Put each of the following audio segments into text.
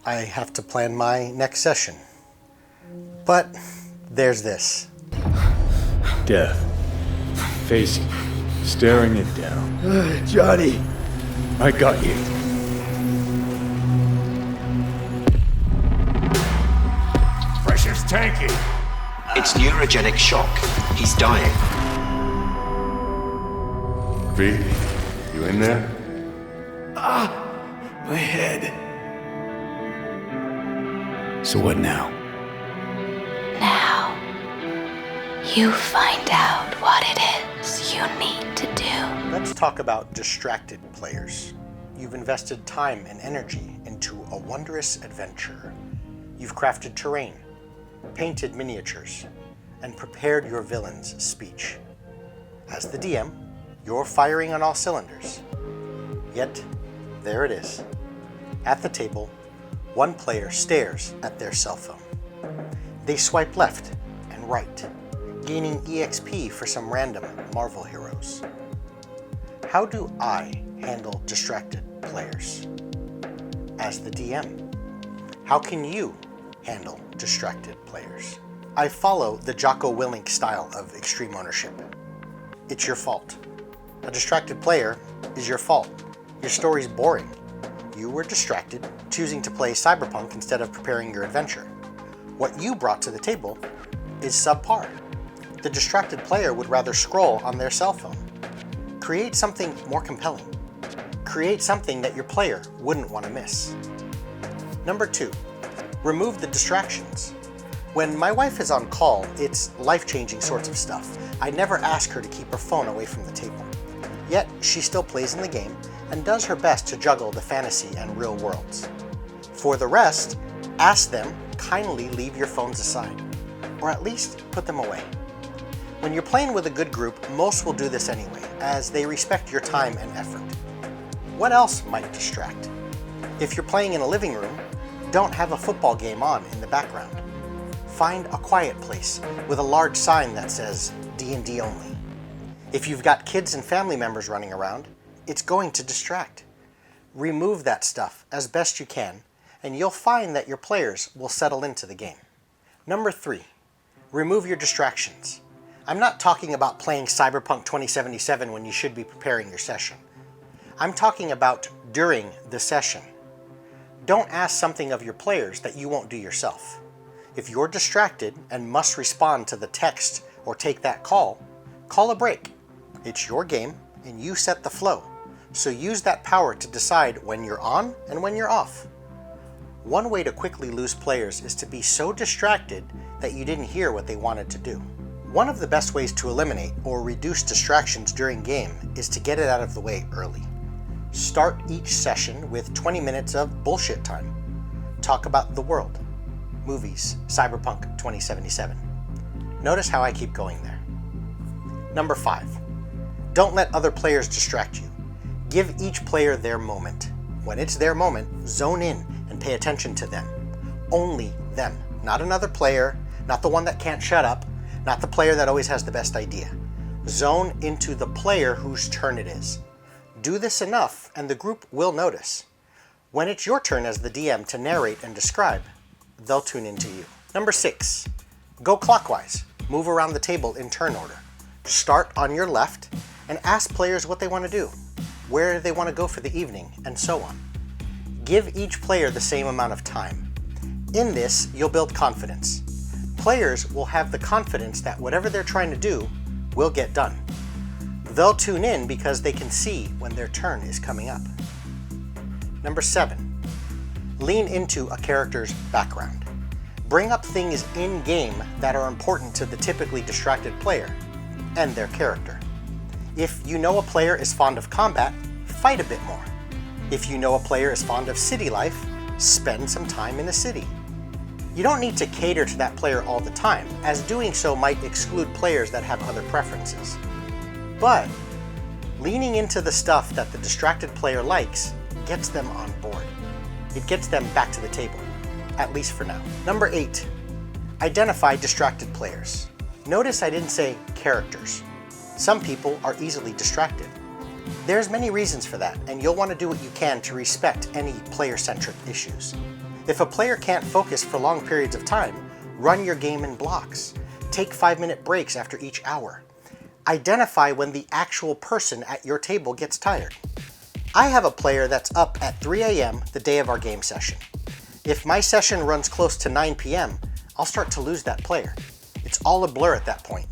I have to plan my next session. But there's this. Death. Facing, staring it down. Johnny! I got you. Pressure's tanking. It's neurogenic shock. He's dying. V, you in there? My head. So what now? Now, you find out what it is you need to do. Let's talk about distracted players. You've invested time and energy into a wondrous adventure. You've crafted terrain, painted miniatures, and prepared your villain's speech. As the DM, you're firing on all cylinders. Yet, there it is. At the table, one player stares at their cell phone. They swipe left and right, gaining EXP for some random Marvel heroes. How do I handle distracted players? As the DM, how can you handle distracted players? I follow the Jocko Willink style of extreme ownership. It's your fault. A distracted player is your fault. Your story's boring. You were distracted, choosing to play Cyberpunk instead of preparing your adventure. What you brought to the table is subpar. The distracted player would rather scroll on their cell phone. Create something more compelling. Create something that your player wouldn't want to miss. Number 2, remove the distractions. When my wife is on call, it's life-changing sorts of stuff. I never ask her to keep her phone away from the table. Yet, she still plays in the game and does her best to juggle the fantasy and real worlds. For the rest, ask them kindly leave your phones aside, or at least put them away. When you're playing with a good group, most will do this anyway, as they respect your time and effort. What else might distract? If you're playing in a living room, don't have a football game on in the background. Find a quiet place with a large sign that says D&D only. If you've got kids and family members running around, it's going to distract. Remove that stuff as best you can, and you'll find that your players will settle into the game. Number 3, remove your distractions. I'm not talking about playing Cyberpunk 2077 when you should be preparing your session. I'm talking about during the session. Don't ask something of your players that you won't do yourself. If you're distracted and must respond to the text or take that call, call a break. It's your game and you set the flow, so use that power to decide when you're on and when you're off. One way to quickly lose players is to be so distracted that you didn't hear what they wanted to do. One of the best ways to eliminate or reduce distractions during game is to get it out of the way early. Start each session with 20 minutes of bullshit time. Talk about the world, movies, Cyberpunk 2077. Notice how I keep going there. Number 5, don't let other players distract you. Give each player their moment. When it's their moment, zone in and pay attention to them. Only them, not another player, not the one that can't shut up, not the player that always has the best idea. Zone into the player whose turn it is. Do this enough and the group will notice. When it's your turn as the DM to narrate and describe, they'll tune into you. Number 6, go clockwise. Move around the table in turn order. Start on your left and ask players what they want to do, where they want to go for the evening, and so on. Give each player the same amount of time. In this, you'll build confidence. Players will have the confidence that whatever they're trying to do will get done. They'll tune in because they can see when their turn is coming up. Number 7, lean into a character's background. Bring up things in-game that are important to the typically distracted player and their character. If you know a player is fond of combat, fight a bit more. If you know a player is fond of city life, spend some time in the city. You don't need to cater to that player all the time, as doing so might exclude players that have other preferences. But leaning into the stuff that the distracted player likes gets them on board. It gets them back to the table, at least for now. Number 8, identify distracted players. Notice I didn't say characters. Some people are easily distracted. There's many reasons for that, and you'll want to do what you can to respect any player-centric issues. If a player can't focus for long periods of time, run your game in blocks. Take 5-minute breaks after each hour. Identify when the actual person at your table gets tired. I have a player that's up at 3 a.m. the day of our game session. If my session runs close to 9 p.m., I'll start to lose that player. It's all a blur at that point.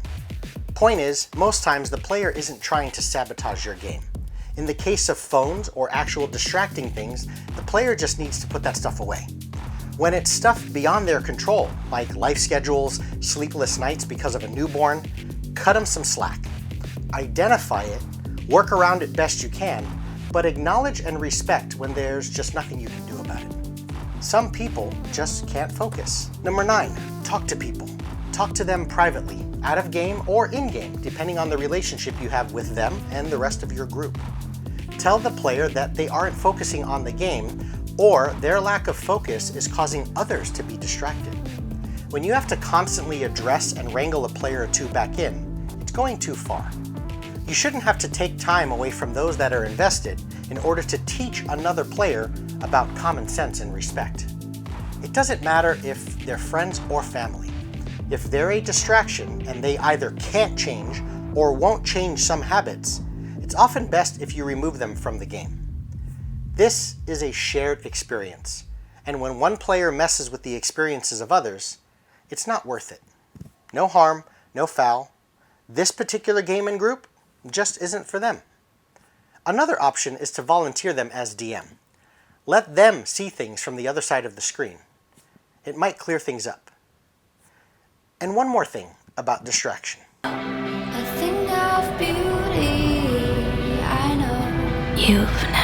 Point is, most times the player isn't trying to sabotage your game. In the case of phones or actual distracting things, the player just needs to put that stuff away. When it's stuff beyond their control, like life schedules, sleepless nights because of a newborn, cut them some slack. Identify it, work around it best you can, but acknowledge and respect when there's just nothing you can do about it. Some people just can't focus. Number 9, talk to people. Talk to them privately, out of game or in game, depending on the relationship you have with them and the rest of your group. Tell the player that they aren't focusing on the game, or their lack of focus is causing others to be distracted. When you have to constantly address and wrangle a player or two back in, it's going too far. You shouldn't have to take time away from those that are invested in order to teach another player about common sense and respect. It doesn't matter if they're friends or family. If they're a distraction and they either can't change or won't change some habits, it's often best if you remove them from the game. This is a shared experience, and when one player messes with the experiences of others, it's not worth it. No harm, no foul. This particular game and group just isn't for them. Another option is to volunteer them as DM. Let them see things from the other side of the screen. It might clear things up. And one more thing about distraction. A thing of beauty, I know. You've never